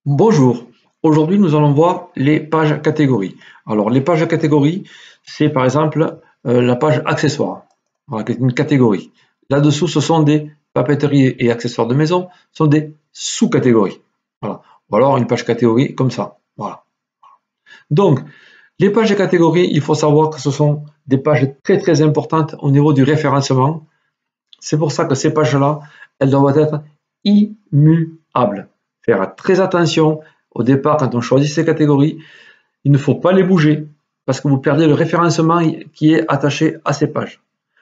Bonjour, aujourd'hui nous allons voir les pages catégories. Alors les pages catégories, c'est par exemple la page accessoires, voilà, qui est une catégorie. Là-dessous, ce sont des papeteries et accessoires de maison, ce sont des sous-catégories. Voilà. Ou alors une page catégorie comme ça. Voilà. Donc, les pages catégories, il faut savoir que ce sont des pages très importantes au niveau du référencement. C'est pour ça que ces pages-là, elles doivent être immuables. Faire très attention au départ quand on choisit ces catégories. Il ne faut pas les bouger parce que vous perdez le référencement qui est attaché à ces pages.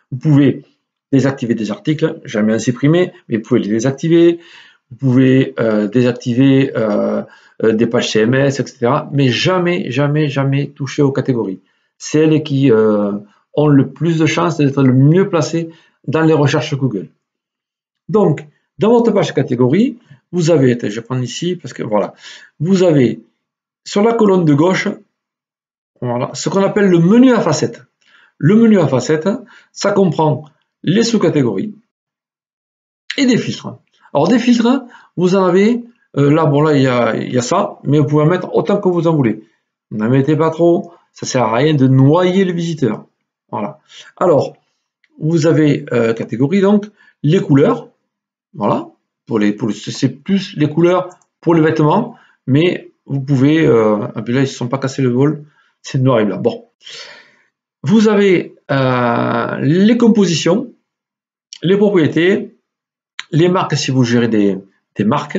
Vous pouvez désactiver des articles, jamais en supprimer, mais vous pouvez les désactiver. Vous pouvez désactiver des pages CMS, etc. Mais jamais toucher aux catégories. C'est elles qui ont le plus de chances d'être le mieux placées dans les recherches Google. Donc, dans votre page catégorie, vous avez, je vais prendre ici parce que voilà, vous avez sur la colonne de gauche, voilà, ce qu'on appelle le menu à facettes. Le menu à facettes, ça comprend les sous-catégories et des filtres. Alors des filtres, vous en avez, là, bon là, il y a ça, mais vous pouvez en mettre autant que vous en voulez. N'en mettez pas trop, ça sert à rien de noyer le visiteur. Voilà. Alors, vous avez catégorie donc, les couleurs, voilà, c'est plus les couleurs pour les vêtements, mais vous pouvez, ah ben là ils ne se sont pas cassés le vol, c'est noir et blanc. Bon, vous avez les compositions, les propriétés, les marques si vous gérez des marques,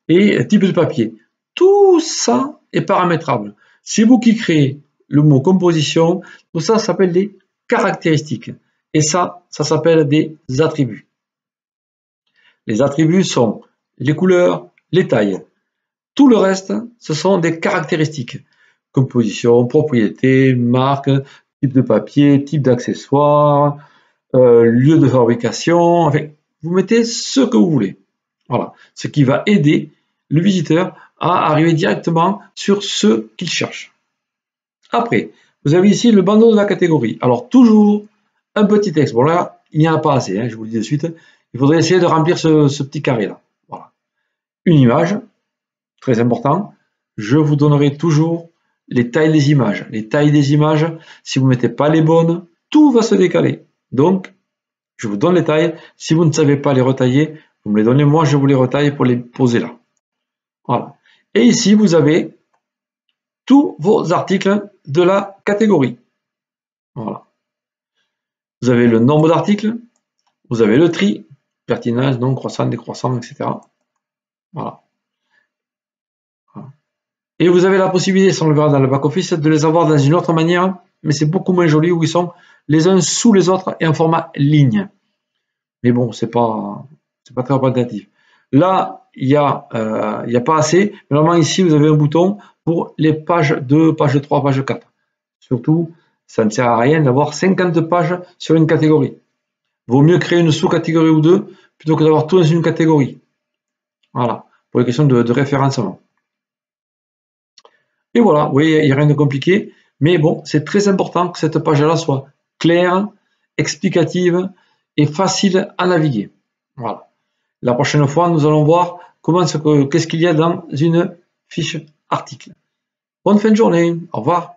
et type de papier. Tout ça est paramétrable. C'est vous qui créez le mot composition, tout ça s'appelle des caractéristiques. Et ça s'appelle des attributs. Les attributs sont les couleurs, les tailles. Tout le reste, ce sont des caractéristiques. Composition, propriété, marque, type de papier, type d'accessoire, lieu de fabrication. Enfin, vous mettez ce que vous voulez. Voilà. Ce qui va aider le visiteur à arriver directement sur ce qu'il cherche. Après, vous avez ici le bandeau de la catégorie. Alors, toujours un petit texte. Bon, là, il n'y en a pas assez, hein, je vous le dis de suite. Il faudrait essayer de remplir ce petit carré-là. Voilà. Une image, très important. Je vous donnerai toujours les tailles des images. Les tailles des images, si vous ne mettez pas les bonnes, tout va se décaler. Donc, je vous donne les tailles. Si vous ne savez pas les retailler, vous me les donnez, moi je vous les retaille pour les poser là. Voilà. Et ici, vous avez tous vos articles de la catégorie. Voilà. Vous avez le nombre d'articles, vous avez le tri, pertinence, non croissant, décroissant, etc. Voilà. Et vous avez la possibilité, si on le verra dans le back-office, de les avoir dans une autre manière, mais c'est beaucoup moins joli, où ils sont les uns sous les autres et en format ligne. Mais bon, c'est pas très représentatif. Là, il y a pas assez. Normalement, ici, vous avez un bouton pour les pages 2, page 3, page 4. Surtout, ça ne sert à rien d'avoir 50 pages sur une catégorie. Vaut mieux créer une sous-catégorie ou deux plutôt que d'avoir tout dans une catégorie. Voilà, pour les questions de référencement. Et voilà, vous voyez, il n'y a rien de compliqué. Mais bon, c'est très important que cette page-là soit claire, explicative et facile à naviguer. Voilà. La prochaine fois, nous allons voir qu'est-ce qu'il y a dans une fiche article. Bonne fin de journée. Au revoir.